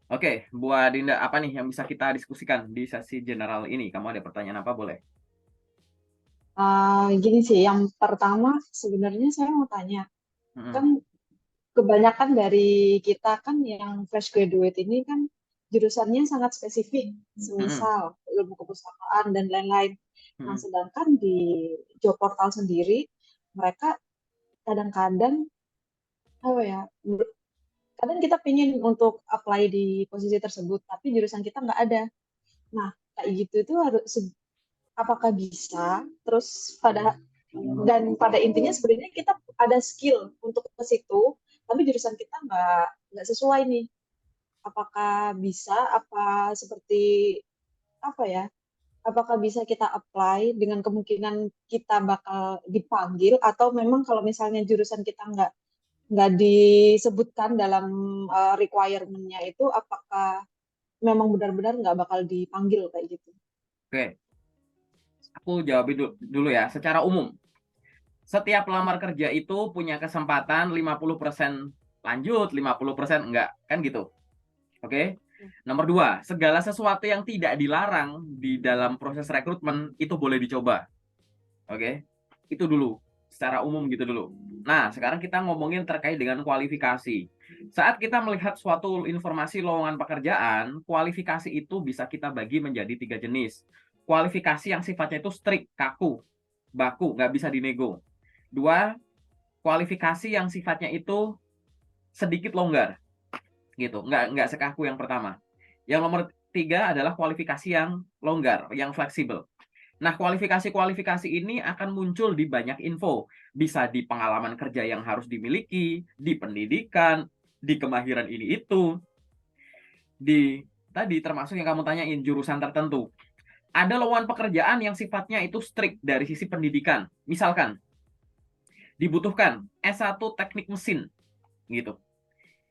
Oke, buat Dinda, apa nih yang bisa kita diskusikan di sesi general ini? Kamu ada pertanyaan apa boleh? Gini sih, yang pertama sebenarnya saya mau tanya, Mm-mm, kan kebanyakan dari kita kan yang fresh graduate ini kan jurusannya sangat spesifik, mm-mm, semisal ilmu keperawatan dan lain-lain. Nah, mm-mm. sedangkan di job portal sendiri, mereka kadang-kadang, apa ya, kadang kita pingin untuk apply di posisi tersebut, tapi jurusan kita nggak ada. Nah, kayak gitu itu harus, apakah bisa? Terus pada intinya sebenarnya kita ada skill untuk ke situ, tapi jurusan kita nggak sesuai nih. Apakah bisa? Apa seperti apa ya? Apakah bisa kita apply dengan kemungkinan kita bakal dipanggil, atau memang kalau misalnya jurusan kita nggak disebutkan dalam requirement-nya itu, apakah memang benar-benar nggak bakal dipanggil kayak gitu? Oke, aku jawab dulu ya. Secara umum, setiap pelamar kerja itu punya kesempatan 50% lanjut, 50% enggak. Kan gitu. Oke. Nomor dua, segala sesuatu yang tidak dilarang di dalam proses rekrutmen itu boleh dicoba. Oke. Itu dulu. Secara umum gitu dulu. Nah, sekarang kita ngomongin terkait dengan kualifikasi. Saat kita melihat suatu informasi lowongan pekerjaan, kualifikasi itu bisa kita bagi menjadi tiga jenis. Kualifikasi yang sifatnya itu strict, kaku, baku, nggak bisa dinego. Dua, kualifikasi yang sifatnya itu sedikit longgar, gitu, nggak sekaku yang pertama. Yang nomor tiga adalah kualifikasi yang longgar, yang fleksibel. Nah, kualifikasi-kualifikasi ini akan muncul di banyak info. Bisa di pengalaman kerja yang harus dimiliki, di pendidikan, di kemahiran ini itu, di tadi termasuk yang kamu tanyain jurusan tertentu. Ada lowongan pekerjaan yang sifatnya itu strict dari sisi pendidikan. Misalkan dibutuhkan S1 teknik mesin gitu.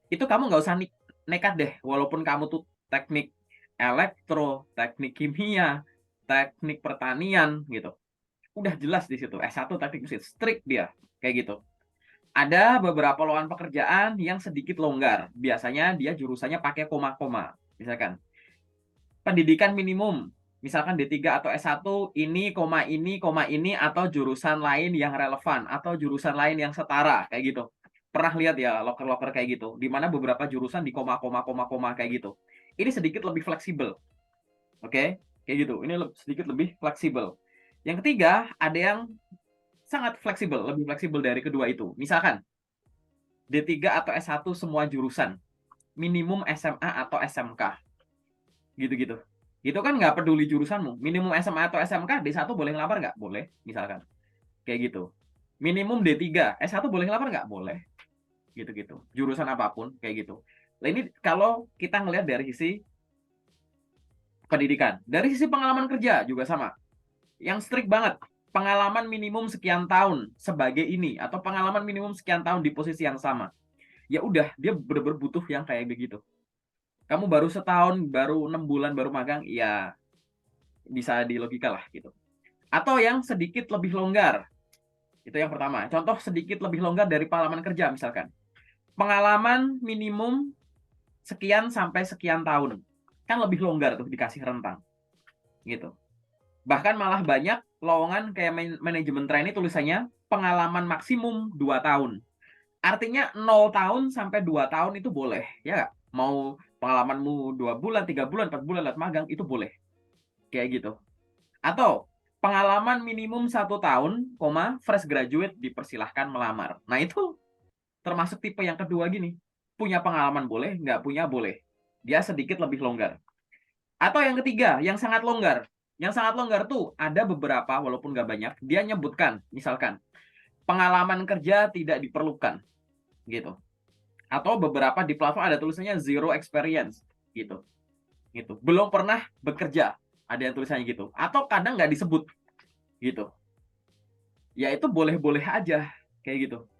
Itu kamu nggak usah nekat deh, walaupun kamu tuh teknik elektro, teknik kimia, teknik pertanian gitu. Udah jelas di situ S1 teknik mesin, strict dia kayak gitu. Ada beberapa lowongan pekerjaan yang sedikit longgar. Biasanya dia jurusannya pakai koma-koma. Misalkan pendidikan minimum, misalkan D3 atau S1 ini koma ini atau jurusan lain yang relevan atau jurusan lain yang setara kayak gitu. Pernah lihat ya loker-loker kayak gitu, di mana beberapa jurusan di koma kayak gitu. Ini sedikit lebih fleksibel. Oke, kayak gitu. Ini sedikit lebih fleksibel. Yang ketiga, ada yang sangat fleksibel, lebih fleksibel dari kedua itu. Misalkan D3 atau S1 semua jurusan, minimum SMA atau SMK, gitu-gitu. Itu kan nggak peduli jurusanmu. Minimum SMA atau SMK, D1 boleh ngelamar nggak? Boleh, misalkan. Kayak gitu. Minimum D3, S1 boleh ngelamar nggak? Boleh. Gitu-gitu. Jurusan apapun, kayak gitu. Nah ini kalau kita ngelihat dari sisi pendidikan. Dari sisi pengalaman kerja juga sama. Yang strict banget. Pengalaman minimum sekian tahun sebagai ini. Atau pengalaman minimum sekian tahun di posisi yang sama. Ya udah, dia bener-bener butuh yang kayak begitu. Kamu baru setahun, baru 6 bulan, baru magang, ya bisa di logika lah gitu. Atau yang sedikit lebih longgar, itu yang pertama. Contoh sedikit lebih longgar dari pengalaman kerja misalkan. Pengalaman minimum sekian sampai sekian tahun. Kan lebih longgar tuh dikasih rentang gitu. Bahkan malah banyak lowongan kayak manajemen trainee tulisannya pengalaman maksimum 2 tahun. Artinya 0 tahun sampai 2 tahun itu boleh, ya nggak? Mau pengalamanmu 2 bulan, 3 bulan, 4 bulan lewat magang, itu boleh. Kayak gitu. Atau pengalaman minimum 1 tahun, fresh graduate dipersilahkan melamar. Nah itu termasuk tipe yang kedua gini. Punya pengalaman boleh, nggak punya boleh. Dia sedikit lebih longgar. Atau yang ketiga, yang sangat longgar. Yang sangat longgar tuh ada beberapa, walaupun nggak banyak, dia nyebutkan, misalkan, pengalaman kerja tidak diperlukan, gitu. Atau beberapa di platform ada tulisannya zero experience, gitu. Gitu. Belum pernah bekerja, ada yang tulisannya gitu. Atau kadang nggak disebut, gitu. Ya itu boleh-boleh aja, kayak gitu.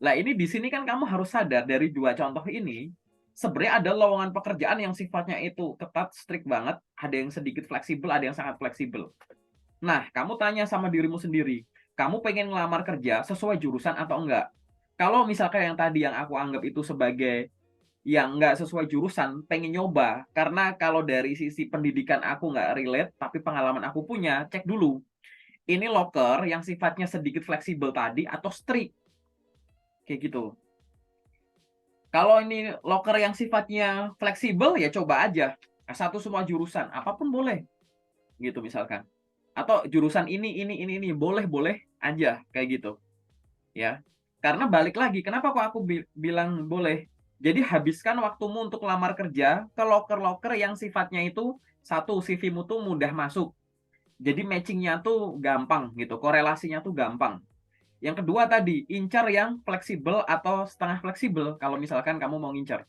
Nah ini di sini kan kamu harus sadar dari dua contoh ini, sebenarnya ada lowongan pekerjaan yang sifatnya itu ketat, strict banget, ada yang sedikit fleksibel, ada yang sangat fleksibel. Nah, kamu tanya sama dirimu sendiri, kamu pengen ngelamar kerja sesuai jurusan atau enggak? Kalau misalkan yang tadi yang aku anggap itu sebagai yang nggak sesuai jurusan pengen nyoba, karena kalau dari sisi pendidikan aku nggak relate tapi pengalaman aku punya, cek dulu ini locker yang sifatnya sedikit fleksibel tadi atau strict kayak gitu. Kalau ini locker yang sifatnya fleksibel ya coba aja satu semua jurusan apapun boleh gitu misalkan, atau jurusan ini boleh boleh aja kayak gitu ya. Karena balik lagi, kenapa kok aku bilang boleh? Jadi habiskan waktumu untuk lamar kerja ke loker-loker yang sifatnya itu satu CV-mu tuh mudah masuk. Jadi matchingnya tuh gampang gitu, korelasinya tuh gampang. Yang kedua tadi, incar yang fleksibel atau setengah fleksibel kalau misalkan kamu mau ngincar.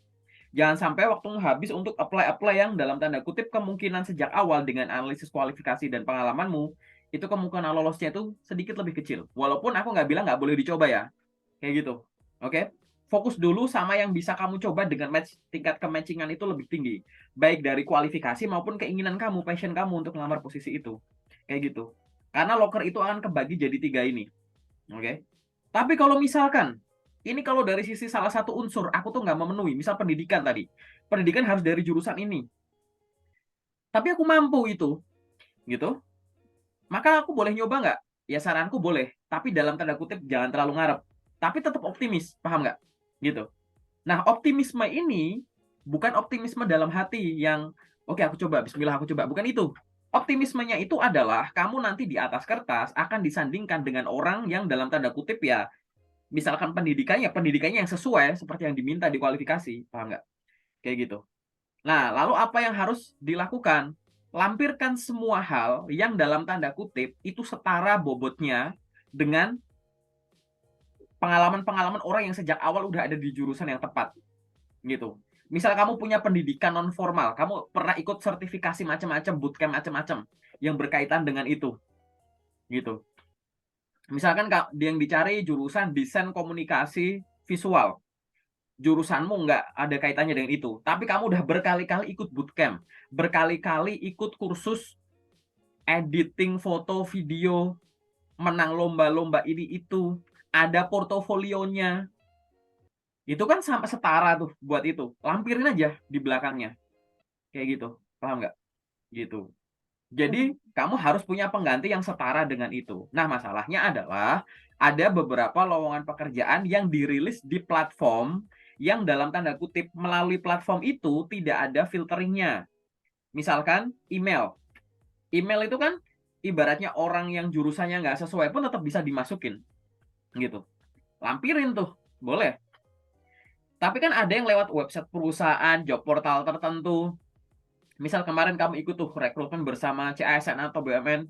Jangan sampai waktumu habis untuk apply-apply yang dalam tanda kutip kemungkinan sejak awal dengan analisis kualifikasi dan pengalamanmu, itu kemungkinan lolosnya itu sedikit lebih kecil. Walaupun aku nggak bilang nggak boleh dicoba ya, kayak gitu. Oke, fokus dulu sama yang bisa kamu coba dengan tingkat kematchingan itu lebih tinggi, baik dari kualifikasi maupun keinginan kamu, passion kamu untuk melamar posisi itu, kayak gitu. Karena loker itu akan kebagi jadi tiga ini. Oke, tapi kalau misalkan ini kalau dari sisi salah satu unsur aku tuh nggak memenuhi, misal pendidikan tadi, pendidikan harus dari jurusan ini, tapi aku mampu itu, gitu, maka aku boleh nyoba nggak? Ya saranku boleh, tapi dalam tanda kutip jangan terlalu ngarep, tapi tetap optimis, paham nggak? Gitu. Nah, optimisme ini bukan optimisme dalam hati yang oke aku coba, bismillah aku coba, bukan itu. Optimismenya itu adalah kamu nanti di atas kertas akan disandingkan dengan orang yang dalam tanda kutip ya, misalkan pendidikannya yang sesuai seperti yang diminta di kualifikasi, paham nggak? Kayak gitu. Nah, lalu apa yang harus dilakukan? Lampirkan semua hal yang dalam tanda kutip itu setara bobotnya dengan pengalaman-pengalaman orang yang sejak awal udah ada di jurusan yang tepat gitu. Misal kamu punya pendidikan non formal, kamu pernah ikut sertifikasi macam-macam, bootcamp macam-macam yang berkaitan dengan itu gitu. Misalkan yang dicari jurusan desain komunikasi visual, jurusanmu nggak ada kaitannya dengan itu, tapi kamu udah berkali-kali ikut bootcamp, berkali-kali ikut kursus editing foto video, menang lomba-lomba ini itu, ada portofolionya, itu kan sama setara tuh buat itu, lampirin aja di belakangnya, kayak gitu, paham nggak? Gitu. Jadi kamu harus punya pengganti yang setara dengan itu. Nah, masalahnya adalah ada beberapa lowongan pekerjaan yang dirilis di platform yang dalam tanda kutip melalui platform itu tidak ada filteringnya. Misalkan email. Email itu kan ibaratnya orang yang jurusannya nggak sesuai pun tetap bisa dimasukin. Gitu. Lampirin tuh. Boleh. Tapi kan ada yang lewat website perusahaan, job portal tertentu. Misal kemarin kamu ikut tuh rekrutmen bersama CASN atau BUMN,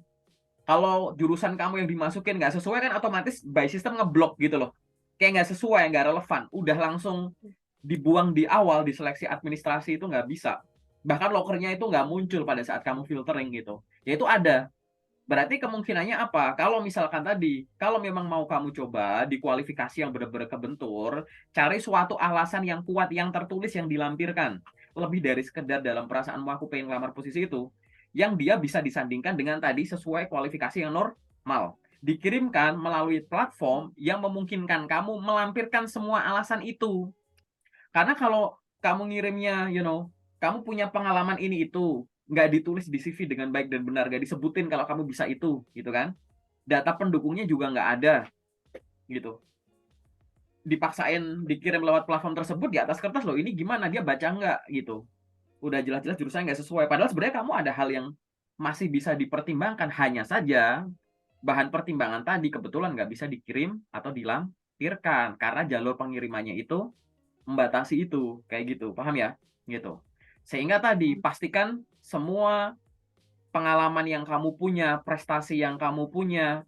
kalau jurusan kamu yang dimasukin nggak sesuai kan otomatis by system ngeblok gitu loh, kayak nggak sesuai, nggak relevan, udah langsung dibuang di awal di seleksi administrasi itu nggak bisa, bahkan lokernya itu nggak muncul pada saat kamu filtering gitu, ya itu ada. Berarti kemungkinannya apa? Kalau misalkan tadi, kalau memang mau kamu coba di kualifikasi yang benar-benar kebentur, cari suatu alasan yang kuat yang tertulis yang dilampirkan. Lebih dari sekedar dalam perasaanmu aku pengen ngelamar posisi itu, yang dia bisa disandingkan dengan tadi sesuai kualifikasi yang normal. Dikirimkan melalui platform yang memungkinkan kamu melampirkan semua alasan itu. Karena kalau kamu ngirimnya, kamu punya pengalaman ini itu, nggak ditulis di CV dengan baik dan benar, nggak disebutin kalau kamu bisa itu, gitu kan? Data pendukungnya juga nggak ada, gitu. Dipaksain dikirim lewat platform tersebut di atas kertas loh, ini gimana dia baca nggak, gitu. Udah jelas-jelas jurusannya nggak sesuai. Padahal sebenarnya kamu ada hal yang masih bisa dipertimbangkan, hanya saja bahan pertimbangan tadi kebetulan nggak bisa dikirim atau dilampirkan karena jalur pengirimannya itu membatasi itu, kayak gitu, paham ya? Gitu. Sehingga tadi pastikan semua pengalaman yang kamu punya, prestasi yang kamu punya,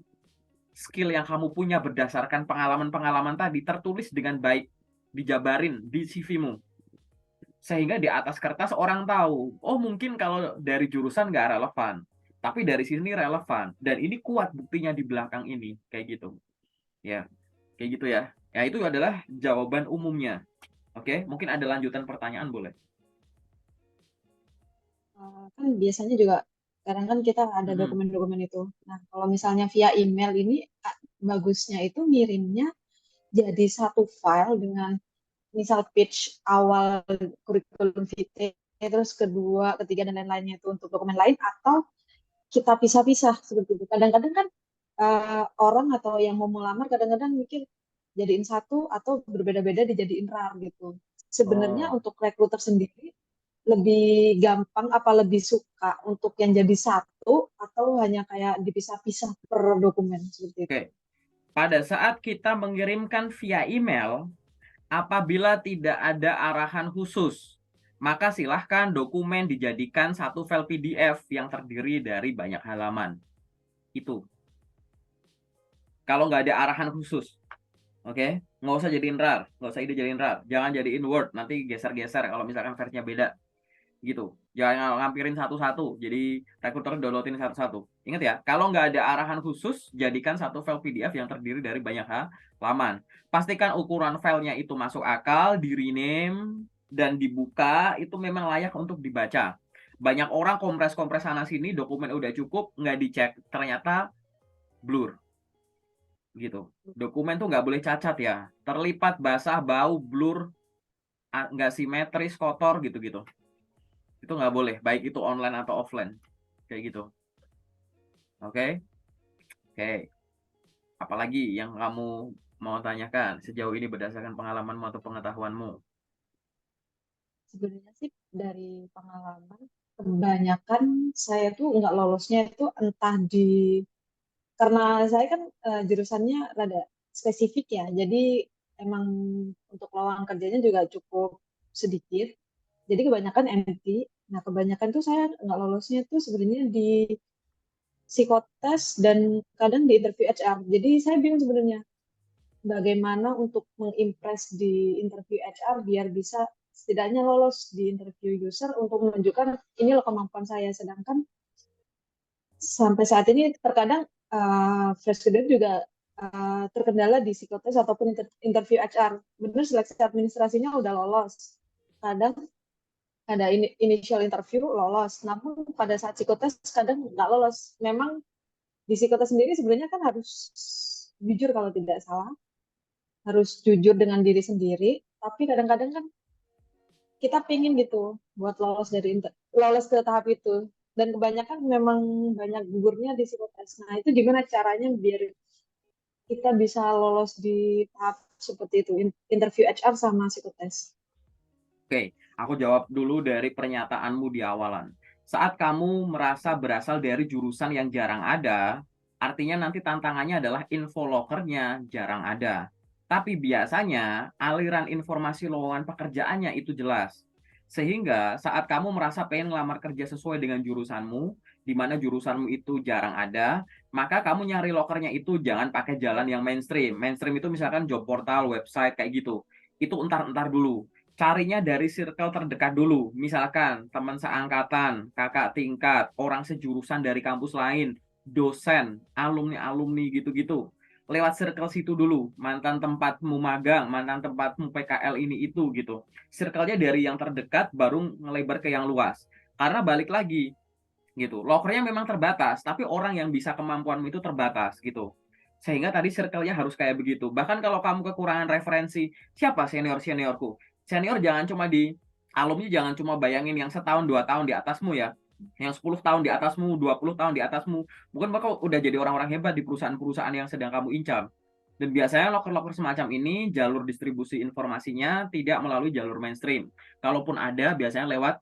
skill yang kamu punya berdasarkan pengalaman-pengalaman tadi tertulis dengan baik, dijabarin di CV-mu. Sehingga di atas kertas orang tahu, oh mungkin kalau dari jurusan nggak relevan, tapi dari sini relevan dan ini kuat buktinya di belakang ini, kayak gitu. Ya, kayak gitu ya. Ya itu adalah jawaban umumnya. Oke, mungkin ada lanjutan pertanyaan boleh. Kan biasanya juga kadang kan kita ada Mm-mm. dokumen-dokumen itu. Nah, kalau misalnya via email ini bagusnya itu ngirimnya jadi satu file dengan misal pitch awal kurikulum vitae, terus kedua, ketiga dan lain-lainnya itu untuk dokumen lain, atau kita pisah-pisah seperti itu. Kadang-kadang kan orang atau yang mau melamar kadang-kadang mikir jadiin satu atau berbeda-beda dijadiin RAR gitu. Sebenarnya Oh, untuk rekruter sendiri lebih gampang apa lebih suka untuk yang jadi satu atau hanya kayak dipisah-pisah per dokumen seperti itu. oke. Pada saat kita mengirimkan via email, apabila tidak ada arahan khusus, maka silahkan dokumen dijadikan satu file PDF yang terdiri dari banyak halaman. Itu. Kalau nggak ada arahan khusus. Oke? Nggak usah jadiin RAR. Nggak usah ide jadiin RAR. Jangan jadiin Word. Nanti geser-geser kalau misalkan versinya beda. Gitu. Jangan ngampirin satu-satu. Jadi rekruter downloadin satu-satu. Ingat ya, kalau nggak ada arahan khusus, jadikan satu file PDF yang terdiri dari banyak halaman. Pastikan ukuran filenya itu masuk akal, di rename, dan dibuka, itu memang layak untuk dibaca. Banyak orang kompres-kompres sana-sini, dokumen udah cukup, nggak dicek. Ternyata blur. Gitu. Dokumen tuh nggak boleh cacat ya. Terlipat, basah, bau, blur, nggak simetris, kotor, gitu-gitu. Itu nggak boleh, baik itu online atau offline. Kayak gitu. Oke? Oke. Apalagi yang kamu mau tanyakan sejauh ini berdasarkan pengalamanmu atau pengetahuanmu? Sebenarnya sih dari pengalaman kebanyakan saya tuh nggak lolosnya itu entah di karena saya kan jurusannya rada spesifik ya, jadi emang untuk lowongan kerjanya juga cukup sedikit. Jadi kebanyakan MT. Nah, kebanyakan tuh saya nggak lolosnya tuh sebenarnya di psikotes dan kadang di interview HR. Jadi saya bingung sebenarnya bagaimana untuk mengimpress di interview HR biar bisa setidaknya lolos di interview user untuk menunjukkan ini loh kemampuan saya. Sedangkan sampai saat ini terkadang fresh graduate juga terkendala di psikotes ataupun interview HR. Benar seleksi administrasinya udah lolos. Kadang ada initial interview lolos, namun pada saat psikotes kadang nggak lolos. Memang di psikotes sendiri sebenarnya kan harus jujur kalau tidak salah, harus jujur dengan diri sendiri. Tapi kadang-kadang kan kita pingin gitu buat lolos lolos ke tahap itu. Dan kebanyakan memang banyak gugurnya di psikotes. Nah itu gimana caranya biar kita bisa lolos di tahap seperti itu, interview HR sama psikotes. Oke, aku jawab dulu dari pernyataanmu di awalan. Saat kamu merasa berasal dari jurusan yang jarang ada, artinya nanti tantangannya adalah infolokernya jarang ada. Tapi biasanya aliran informasi lowongan pekerjaannya itu jelas. Sehingga saat kamu merasa pengen ngelamar kerja sesuai dengan jurusanmu, di mana jurusanmu itu jarang ada, maka kamu nyari lokernya itu jangan pakai jalan yang mainstream. Mainstream itu misalkan job portal, website, kayak gitu. Itu entar-entar dulu, carinya dari circle terdekat dulu. Misalkan teman seangkatan, kakak tingkat, orang sejurusan dari kampus lain, dosen, alumni-alumni gitu-gitu. Lewat circle situ dulu, mantan tempatmu magang, mantan tempatmu PKL ini itu gitu. Circle-nya dari yang terdekat baru ngelebar ke yang luas. Karena balik lagi gitu. Lokernya memang terbatas, tapi orang yang bisa kemampuanmu itu terbatas gitu. Sehingga tadi circle-nya harus kayak begitu. Bahkan kalau kamu kekurangan referensi, siapa senior-seniorku? Senior jangan cuma di alumni, jangan cuma bayangin yang setahun 2 tahun di atasmu ya. Yang 10 tahun di atasmu, 20 tahun di atasmu. Mungkin bakal udah jadi orang-orang hebat di perusahaan-perusahaan yang sedang kamu incam. Dan biasanya loker-loker semacam ini jalur distribusi informasinya tidak melalui jalur mainstream. Kalaupun ada, biasanya lewat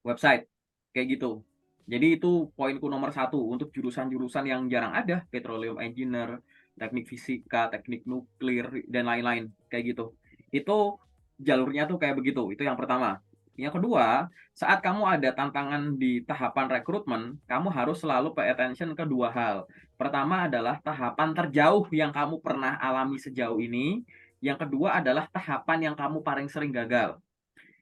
website kayak gitu. Jadi itu poinku nomor satu untuk jurusan-jurusan yang jarang ada, petroleum engineer, teknik fisika, teknik nuklir dan lain-lain kayak gitu. Itu jalurnya tuh kayak begitu. Itu yang pertama. Yang kedua, saat kamu ada tantangan di tahapan rekrutmen, kamu harus selalu pay attention ke dua hal. Pertama adalah tahapan terjauh yang kamu pernah alami sejauh ini. Yang kedua adalah tahapan yang kamu paling sering gagal.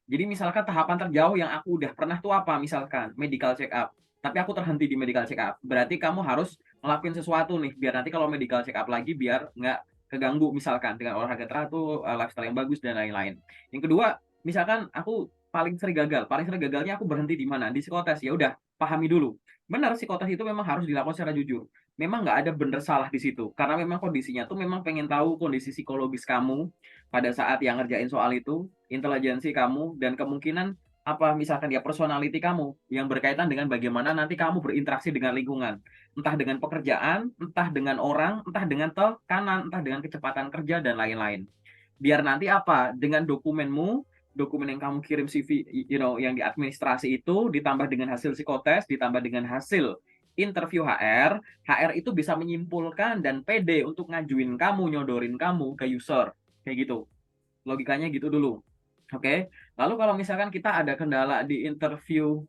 Jadi misalkan tahapan terjauh yang aku udah pernah tuh apa? Misalkan medical check up. Tapi aku terhenti di medical check up. Berarti kamu harus ngelakuin sesuatu nih biar nanti kalau medical check up lagi biar nggak keganggu misalkan dengan olahraga teratur, lifestyle yang bagus dan lain-lain. Yang kedua, misalkan aku paling sering gagal. Paling sering gagalnya aku berhenti di mana? Di psikotes. Ya udah, pahami dulu. Benar psikotes itu memang harus dilakukan secara jujur. memang nggak ada bener salah di situ. Karena memang kondisinya tuh memang pengen tahu kondisi psikologis kamu pada saat yang ngerjain soal itu, intelijensi kamu, dan kemungkinan apa misalkan ya personality kamu yang berkaitan dengan bagaimana nanti kamu berinteraksi dengan lingkungan. Entah dengan pekerjaan, entah dengan orang, entah dengan tekanan, entah dengan kecepatan kerja, dan lain-lain. Biar nanti apa, dengan dokumenmu, dokumen yang kamu kirim CV, yang di administrasi itu, ditambah dengan hasil psikotes, ditambah dengan hasil interview HR, HR itu bisa menyimpulkan dan pede untuk ngajuin kamu, nyodorin kamu ke user. Kayak gitu. Logikanya gitu dulu. Oke. Lalu kalau misalkan kita ada kendala di interview,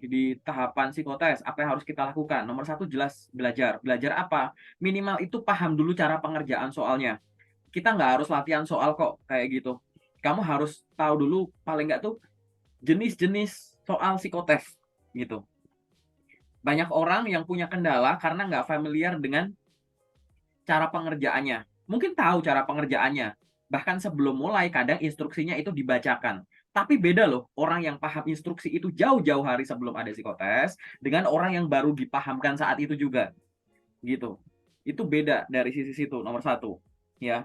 di tahapan psikotes, apa yang harus kita lakukan? Nomor satu jelas belajar. Belajar apa? Minimal itu paham dulu cara pengerjaan soalnya. Kita nggak harus latihan soal kok kayak gitu. Kamu harus tahu dulu paling nggak tuh jenis-jenis soal psikotes gitu. Banyak orang yang punya kendala karena nggak familiar dengan cara pengerjaannya. Mungkin tahu cara pengerjaannya, bahkan sebelum mulai kadang instruksinya itu dibacakan. Tapi beda loh, orang yang paham instruksi itu jauh-jauh hari sebelum ada psikotes dengan orang yang baru dipahamkan saat itu juga, gitu. Itu beda dari sisi situ, nomor satu. Ya.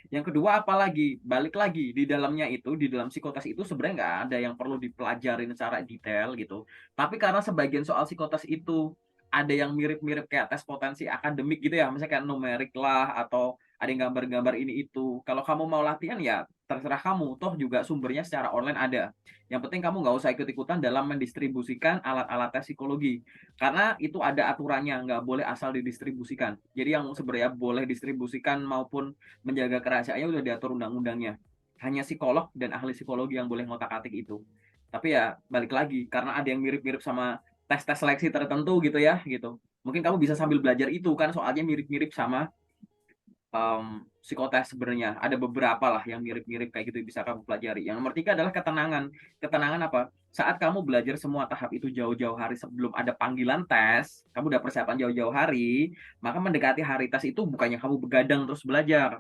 Yang kedua, apalagi balik lagi di dalamnya itu, di dalam psikotes itu sebenarnya nggak ada yang perlu dipelajarin secara detail gitu. Tapi karena sebagian soal psikotes itu ada yang mirip-mirip kayak tes potensi akademik gitu ya, misalnya kayak numerik lah atau ada yang gambar-gambar ini itu. Kalau kamu mau latihan ya terserah kamu, toh juga sumbernya secara online ada. Yang penting kamu nggak usah ikut-ikutan dalam mendistribusikan alat-alat tes psikologi. Karena itu ada aturannya, nggak boleh asal didistribusikan. Jadi yang sebenarnya boleh distribusikan maupun menjaga kerahasiaannya udah diatur undang-undangnya. Hanya psikolog dan ahli psikologi yang boleh ngotak-atik itu. Tapi ya balik lagi, karena ada yang mirip-mirip sama tes-tes seleksi tertentu gitu ya, gitu. Mungkin kamu bisa sambil belajar itu kan soalnya mirip-mirip sama psikotes sebenarnya. Ada beberapa lah yang mirip-mirip kayak gitu bisa kamu pelajari. Yang nomor tiga adalah ketenangan. Ketenangan apa? Saat kamu belajar semua tahap itu jauh-jauh hari sebelum ada panggilan tes, kamu udah persiapan jauh-jauh hari, maka mendekati hari tes itu bukannya kamu begadang terus belajar,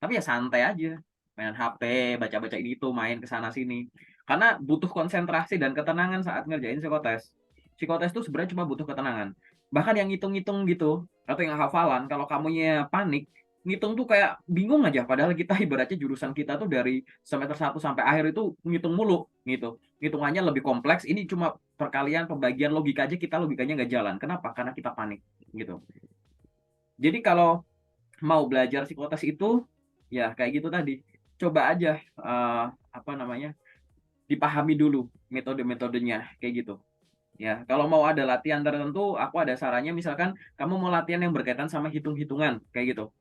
tapi ya santai aja. Main HP, baca-baca ini itu, main ke sana sini. Karena butuh konsentrasi dan ketenangan saat ngerjain psikotes. Psikotes itu sebenarnya cuma butuh ketenangan. Bahkan yang ngitung-ngitung gitu, atau yang hafalan, kalau kamunya panik, ngitung tuh kayak bingung aja. Padahal kita ibaratnya jurusan kita tuh dari semester satu sampai akhir itu ngitung mulu gitu. Hitungannya lebih kompleks. Ini cuma perkalian pembagian logika aja kita logikanya nggak jalan. Kenapa? Karena kita panik gitu. Jadi kalau mau belajar psikotes itu ya kayak gitu tadi. Coba aja apa namanya? Dipahami dulu metode-metodenya kayak gitu. Ya, kalau mau ada latihan tertentu, aku ada sarannya misalkan kamu mau latihan yang berkaitan sama hitung-hitungan kayak gitu.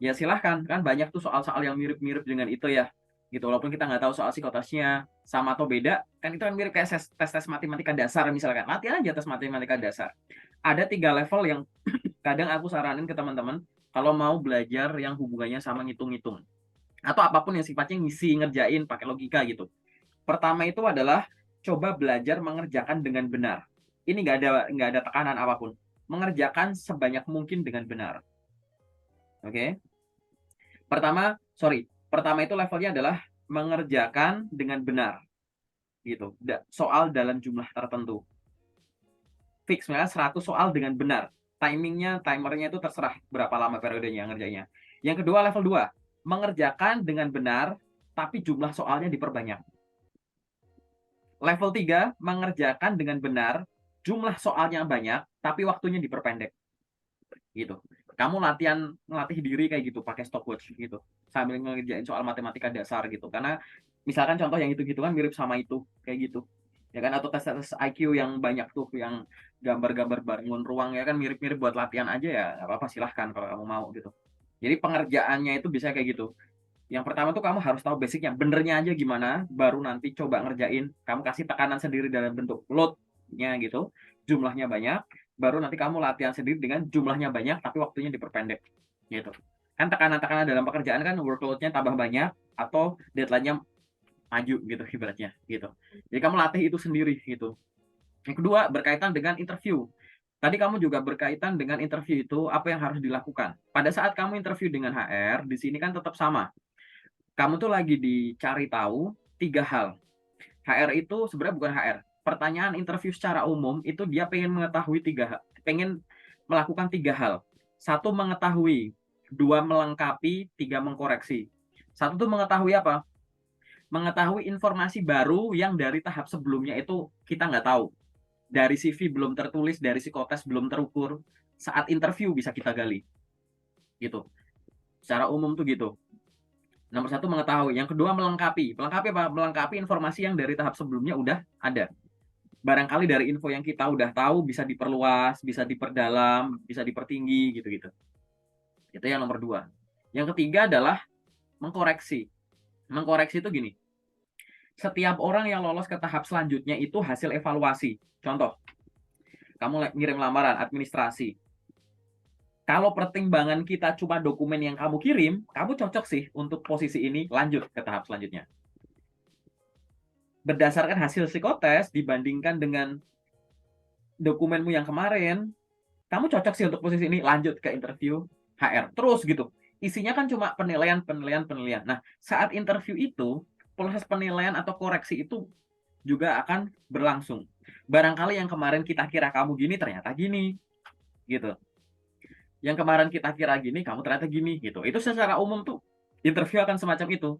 Ya silahkan, kan banyak tuh soal-soal yang mirip-mirip dengan itu ya. Gitu, walaupun kita nggak tahu soal psikotesnya sama atau beda, kan itu kan mirip kayak tes-tes matematika dasar misalkan. Latihan aja tes matematika dasar. Ada 3 level yang kadang aku saranin ke teman-teman kalau mau belajar yang hubungannya sama ngitung-ngitung atau apapun yang sifatnya ngisi ngerjain pakai logika gitu. Pertama itu adalah coba belajar mengerjakan dengan benar. Ini nggak ada tekanan apapun. Mengerjakan sebanyak mungkin dengan benar. Oke. Pertama itu levelnya adalah mengerjakan dengan benar gitu. Soal dalam jumlah tertentu. Fix misalnya 100 soal dengan benar. Timernya itu terserah berapa lama periodenya ngerjainnya. Yang kedua level 2, mengerjakan dengan benar tapi jumlah soalnya diperbanyak. Level 3, mengerjakan dengan benar, jumlah soalnya banyak tapi waktunya diperpendek. Gitu. Kamu ngelatih diri kayak gitu pakai stopwatch gitu sambil ngerjain soal matematika dasar gitu. Karena misalkan contoh yang hitung-hitungan mirip sama itu kayak gitu. Ya kan, atau tes-tes IQ yang banyak tuh yang gambar-gambar bangun ruang ya kan mirip-mirip buat latihan aja ya nggak apa-apa silahkan kalau kamu mau gitu. Jadi pengerjaannya itu bisa kayak gitu. Yang pertama tuh kamu harus tahu basicnya, benernya aja gimana, baru nanti coba ngerjain. Kamu kasih tekanan sendiri dalam bentuk load-nya gitu, jumlahnya banyak, baru nanti kamu latihan sendiri dengan jumlahnya banyak, tapi waktunya diperpendek. Gitu. Kan tekanan-tekanan dalam pekerjaan kan workload-nya tambah banyak, atau deadline-nya maju gitu ibaratnya. Gitu. Jadi kamu latih itu sendiri gitu. Yang kedua, berkaitan dengan interview. Tadi kamu juga berkaitan dengan interview itu, apa yang harus dilakukan. Pada saat kamu interview dengan HR, di sini kan tetap sama, kamu tuh lagi dicari tahu 3 hal. HR itu sebenarnya bukan HR. Pertanyaan interview secara umum itu dia pengen mengetahui 3 hal. Pengen melakukan 3 hal. 1 mengetahui, 2 melengkapi, 3 mengkoreksi. 1 tuh mengetahui apa? Mengetahui informasi baru yang dari tahap sebelumnya itu kita nggak tahu. Dari CV belum tertulis, dari psikotes belum terukur. Saat interview bisa kita gali. Gitu. Secara umum tuh gitu. Nomor 1 mengetahui. Yang kedua melengkapi. Melengkapi apa? Melengkapi informasi yang dari tahap sebelumnya udah ada. Barangkali dari info yang kita udah tahu bisa diperluas, bisa diperdalam, bisa dipertinggi gitu-gitu. Itu yang nomor 2. Yang ketiga adalah mengkoreksi. Mengkoreksi itu gini. Setiap orang yang lolos ke tahap selanjutnya itu hasil evaluasi. Contoh, kamu ngirim lamaran administrasi. Kalau pertimbangan kita cuma dokumen yang kamu kirim, kamu cocok sih untuk posisi ini, lanjut ke tahap selanjutnya. Berdasarkan hasil psikotes dibandingkan dengan dokumenmu yang kemarin, kamu cocok sih untuk posisi ini, lanjut ke interview HR. Terus gitu. Isinya kan cuma penilaian. Nah, saat interview itu, proses penilaian atau koreksi itu juga akan berlangsung. Barangkali yang kemarin kita kira kamu gini, ternyata gini. Gitu. Yang kemarin kita kira gini, kamu ternyata gini. Gitu. Itu secara umum tuh, interview akan semacam itu.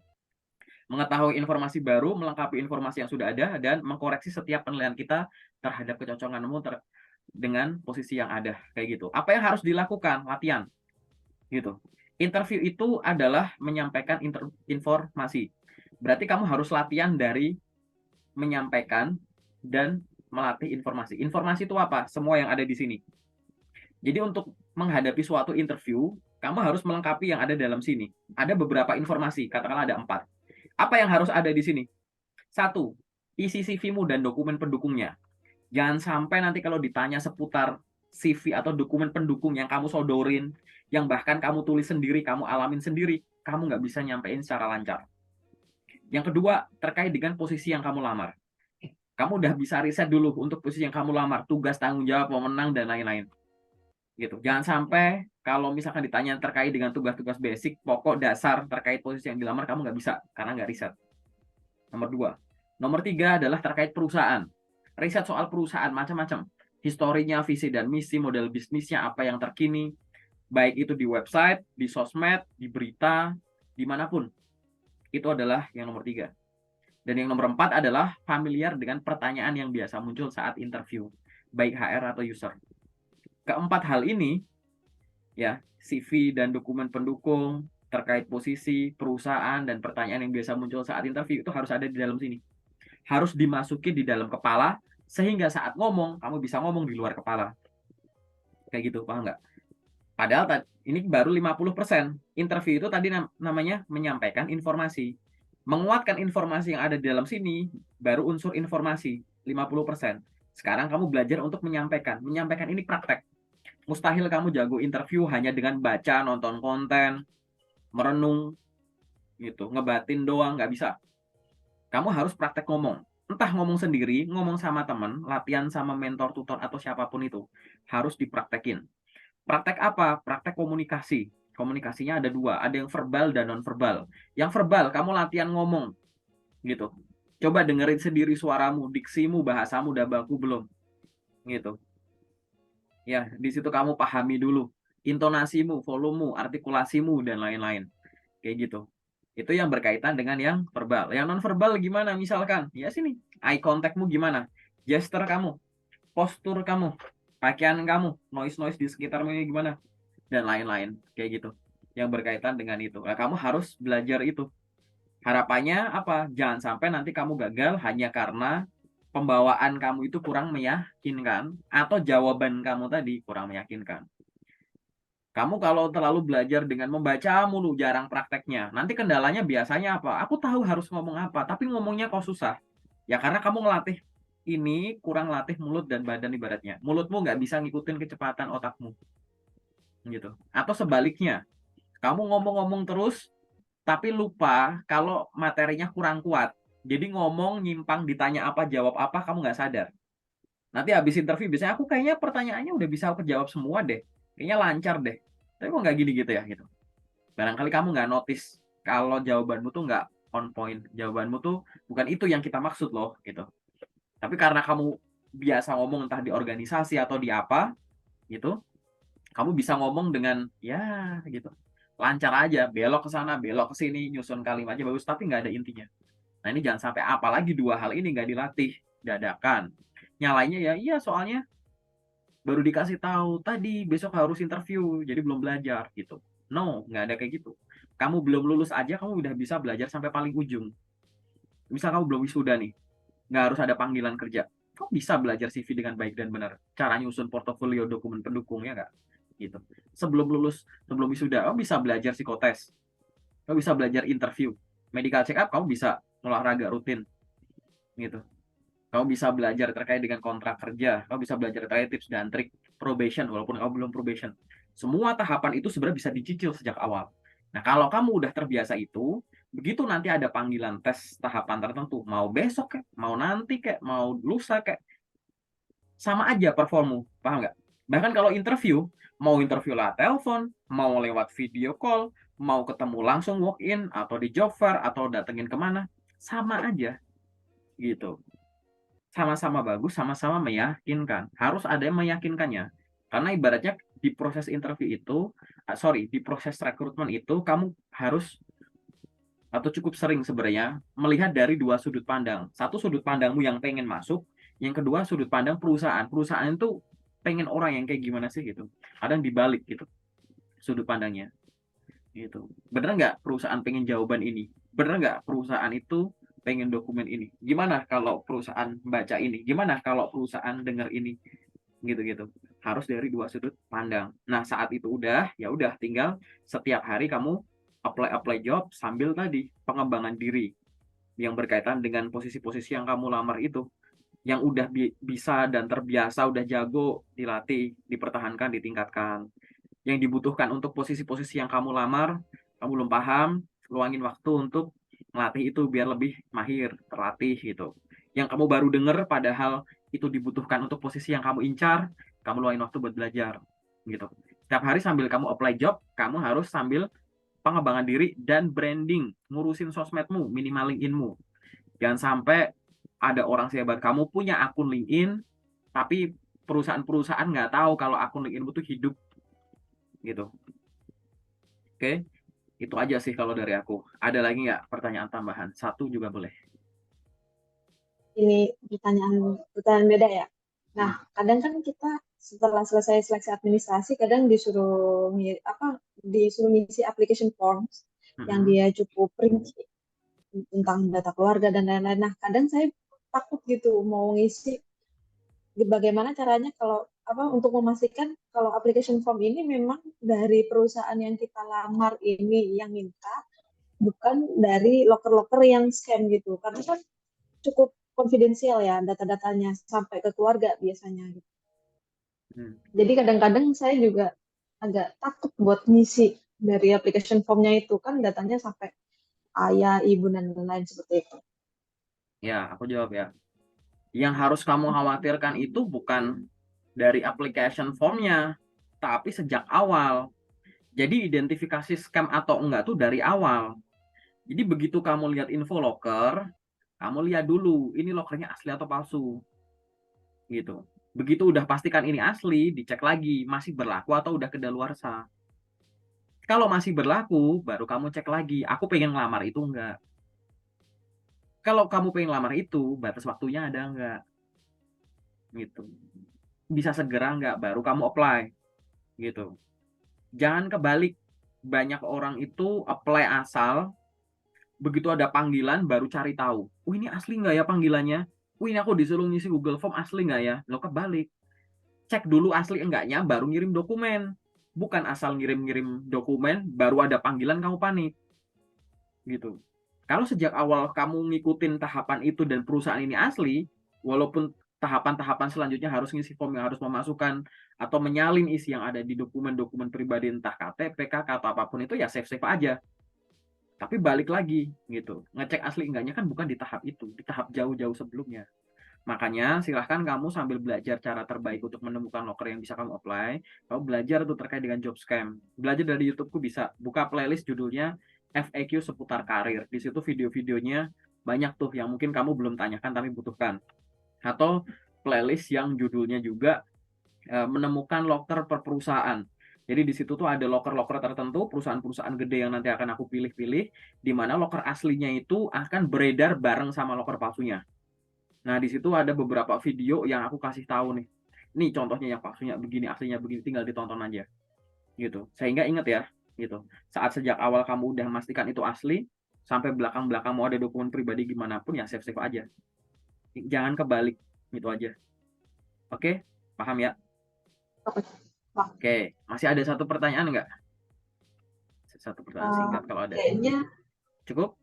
Mengetahui informasi baru, melengkapi informasi yang sudah ada, dan mengkoreksi setiap penilaian kita terhadap kecocokanmu dengan posisi yang ada. Kayak gitu. Apa yang harus dilakukan? Latihan. Gitu. Interview itu adalah menyampaikan informasi. Berarti kamu harus latihan dari menyampaikan dan melatih informasi. Informasi itu apa? Semua yang ada di sini. Jadi untuk menghadapi suatu interview, kamu harus melengkapi yang ada dalam sini. Ada beberapa informasi, katakanlah ada 4. Apa yang harus ada di sini? 1, isi CV-mu dan dokumen pendukungnya. Jangan sampai nanti kalau ditanya seputar CV atau dokumen pendukung yang kamu sodorin, yang bahkan kamu tulis sendiri, kamu alamin sendiri, kamu nggak bisa nyampein secara lancar. Yang kedua, terkait dengan posisi yang kamu lamar. Kamu udah bisa riset dulu untuk posisi yang kamu lamar, tugas, tanggung jawab, wewenang, dan lain-lain. Gitu. Jangan sampai kalau misalkan ditanya terkait dengan tugas-tugas basic, pokok dasar terkait posisi yang dilamar, kamu nggak bisa, karena nggak riset. Nomor 2. Nomor 3 adalah terkait perusahaan. Riset soal perusahaan macam-macam. Historinya, visi dan misi, model bisnisnya, apa yang terkini, baik itu di website, di sosmed, di berita, dimanapun. Itu adalah yang nomor 3. Dan yang nomor 4 adalah familiar dengan pertanyaan yang biasa muncul saat interview, baik HR atau user. Keempat hal ini, ya, CV dan dokumen pendukung, terkait posisi, perusahaan, dan pertanyaan yang biasa muncul saat interview itu harus ada di dalam sini. Harus dimasuki di dalam kepala, sehingga saat ngomong, kamu bisa ngomong di luar kepala. Kayak gitu, paham nggak? Padahal ini baru 50%. Interview itu tadi namanya menyampaikan informasi. Menguatkan informasi yang ada di dalam sini, baru unsur informasi, 50%. Sekarang kamu belajar untuk menyampaikan. Menyampaikan ini praktek. Mustahil kamu jago interview hanya dengan baca, nonton konten, merenung, gitu, ngebatin doang, nggak bisa. Kamu harus praktek ngomong. Entah ngomong sendiri, ngomong sama teman, latihan sama mentor, tutor, atau siapapun itu. Harus dipraktekin. Praktek apa? Praktek komunikasi. Komunikasinya ada 2, ada yang verbal dan non-verbal. Yang verbal, kamu latihan ngomong, gitu. Coba dengerin sendiri suaramu, diksimu, bahasamu udah baku belum, gitu. Ya, di situ kamu pahami dulu intonasimu, volumemu, artikulasimu, dan lain-lain. Kayak gitu. Itu yang berkaitan dengan yang verbal. Yang non-verbal gimana? Misalkan, ya sini, eye contact-mu gimana? Gesture kamu, postur kamu, pakaian kamu, noise-noise di sekitarmu ini gimana? Dan lain-lain. Kayak gitu. Yang berkaitan dengan itu. Nah, kamu harus belajar itu. Harapannya apa? Jangan sampai nanti kamu gagal hanya karena pembawaan kamu itu kurang meyakinkan atau jawaban kamu tadi kurang meyakinkan. Kamu kalau terlalu belajar dengan membaca mulu, jarang prakteknya. Nanti kendalanya biasanya apa? Aku tahu harus ngomong apa, tapi ngomongnya kok susah. Ya karena kamu ngelatih ini, kurang latih mulut dan badan ibaratnya. Mulutmu nggak bisa ngikutin kecepatan otakmu. Gitu. Atau sebaliknya, kamu ngomong-ngomong terus, tapi lupa kalau materinya kurang kuat. Jadi ngomong, nyimpang, ditanya apa, jawab apa, kamu nggak sadar. Nanti habis interview, biasanya aku kayaknya pertanyaannya udah bisa aku jawab semua deh. Kayaknya lancar deh. Tapi kok nggak gini gitu ya, gitu. Barangkali kamu nggak notice kalau jawabanmu tuh nggak on point. Jawabanmu tuh bukan itu yang kita maksud loh, gitu. Tapi karena kamu biasa ngomong entah di organisasi atau di apa, gitu, Kamu bisa ngomong dengan ya gitu, lancar aja, belok ke sana, belok ke sini, nyusun kalimatnya bagus, tapi nggak ada intinya. Nah ini jangan sampai, apalagi dua hal ini nggak dilatih, dadakan. Nyalainnya ya, iya soalnya baru dikasih tahu tadi besok harus interview, jadi belum belajar gitu. No, nggak ada kayak gitu. Kamu belum lulus aja, kamu udah bisa belajar sampai paling ujung. Misal kamu belum wisuda nih, nggak harus ada panggilan kerja. Kamu bisa belajar CV dengan baik dan benar. Cara nyusun portofolio, dokumen pendukung, ya nggak? Gitu. Sebelum lulus, sebelum wisuda, kamu bisa belajar psikotes. Kamu bisa belajar interview. Medical check up, kamu bisa olahraga rutin. Gitu. Kamu bisa belajar terkait dengan kontrak kerja. Kamu bisa belajar terkait tips dan trik probation, walaupun kamu belum probation. Semua tahapan itu sebenarnya bisa dicicil sejak awal. Nah, kalau kamu udah terbiasa itu, begitu nanti ada panggilan tes tahapan tertentu, mau besok kayak, mau nanti kayak, mau lusa kayak, sama aja performmu, paham nggak? Bahkan kalau interview, mau interview lewat telepon, mau lewat video call, mau ketemu langsung walk in, atau di job fair, atau datengin kemana, sama aja, gitu. Sama-sama bagus, sama-sama meyakinkan. Harus ada yang meyakinkannya. Karena ibaratnya di proses interview itu, di proses rekrutmen itu, kamu harus atau cukup sering sebenarnya melihat dari dua sudut pandang. Satu sudut pandangmu yang pengen masuk, yang kedua sudut pandang perusahaan. Perusahaan itu pengen orang yang kayak gimana sih gitu. Kadang dibalik gitu sudut pandangnya. Gitu. Bener nggak perusahaan pengen jawaban ini? Bener nggak perusahaan itu pengen dokumen ini? Gimana kalau perusahaan baca ini? Gimana kalau perusahaan dengar ini? Gitu-gitu. Harus dari dua sudut pandang. Nah, saat itu udah, ya udah tinggal setiap hari kamu apply job sambil tadi pengembangan diri yang berkaitan dengan posisi-posisi yang kamu lamar itu. Yang udah bisa dan terbiasa, udah jago, dilatih, dipertahankan, ditingkatkan. Yang dibutuhkan untuk posisi-posisi yang kamu lamar, kamu belum paham, luangin waktu untuk melatih itu biar lebih mahir, terlatih gitu. Yang kamu baru dengar padahal itu dibutuhkan untuk posisi yang kamu incar, kamu luangin waktu buat belajar gitu. Setiap hari sambil kamu apply job, kamu harus sambil pengembangan diri dan branding, ngurusin sosmedmu, minimal LinkedIn-mu. Jangan sampai ada orang sehebat kamu punya akun LinkedIn, tapi perusahaan-perusahaan nggak tahu kalau akun LinkedIn itu hidup gitu. Oke, itu aja sih kalau dari aku. Ada lagi nggak pertanyaan tambahan? Satu juga boleh. Ini pertanyaan beda ya. Nah, Hmm. kadang kan kita setelah selesai seleksi administrasi, kadang disuruh ngisi application forms yang Hmm. dia cukup rinci tentang data keluarga dan lain-lain. Nah, kadang saya takut gitu mau ngisi bagaimana caranya kalau untuk memastikan kalau application form ini memang dari perusahaan yang kita lamar ini yang minta, bukan dari loker-loker yang scam gitu. Karena kan cukup konfidensial ya data-datanya sampai ke keluarga biasanya gitu. Hmm. Jadi kadang-kadang saya juga agak takut buat ngisi dari application formnya itu kan datanya sampai ayah, ibu dan lain-lain seperti itu. Ya, aku jawab ya. Yang harus kamu khawatirkan itu bukan dari application formnya, tapi sejak awal. Jadi identifikasi scam atau enggak tuh dari awal. Jadi begitu kamu lihat info loker, kamu lihat dulu ini lokernya asli atau palsu, gitu. Begitu udah pastikan ini asli, dicek lagi masih berlaku atau udah kedaluarsa. Kalau masih berlaku, baru kamu cek lagi. Aku pengen ngelamar itu enggak. Kalau kamu pengen ngelamar itu, batas waktunya ada enggak? Gitu. Bisa segera enggak? Baru kamu apply. Gitu. Jangan kebalik. Banyak orang itu apply asal, begitu ada panggilan baru cari tahu. Ini asli enggak ya panggilannya? Ini aku disuruh ngisi Google Form asli enggak ya? Lo kebalik. Cek dulu asli enggaknya, baru ngirim dokumen. Bukan asal ngirim-ngirim dokumen, baru ada panggilan kamu panik. Gitu. Kalau sejak awal kamu ngikutin tahapan itu dan perusahaan ini asli, walaupun tahapan-tahapan selanjutnya harus ngisi form yang harus memasukkan atau menyalin isi yang ada di dokumen-dokumen pribadi entah KTP, KK atau apapun itu ya safe-safe aja. Tapi balik lagi gitu. Ngecek asli enggaknya kan bukan di tahap itu, di tahap jauh-jauh sebelumnya. Makanya silahkan kamu sambil belajar cara terbaik untuk menemukan loker yang bisa kamu apply. Kamu belajar tuh terkait dengan job scam. Belajar dari YouTubeku bisa. Buka playlist judulnya FAQ seputar karir. Di situ video-videonya banyak tuh yang mungkin kamu belum tanyakan tapi butuhkan. Atau playlist yang judulnya juga menemukan loker per perusahaan. Jadi di situ tuh ada loker-loker tertentu, perusahaan-perusahaan gede yang nanti akan aku pilih-pilih, di mana loker aslinya itu akan beredar bareng sama loker palsunya. Nah, di situ ada beberapa video yang aku kasih tahu nih. Nih contohnya yang palsunya begini, aslinya begini, tinggal ditonton aja. Gitu. Sehingga ingat ya, gitu. Saat sejak awal kamu udah memastikan itu asli, sampai belakang-belakang mau ada dokumen pribadi gimana pun ya save-save aja. Jangan kebalik, gitu aja. Oke? Paham ya? Oke. Wah, Oke, masih ada satu pertanyaan nggak? Satu pertanyaan eh, singkat kalau ada. kayaknya Cukup?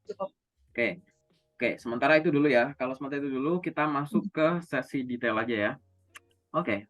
cukup. Oke. Oke, sementara itu dulu ya. Kalau sementara itu dulu, kita masuk ke sesi detail aja ya. Oke.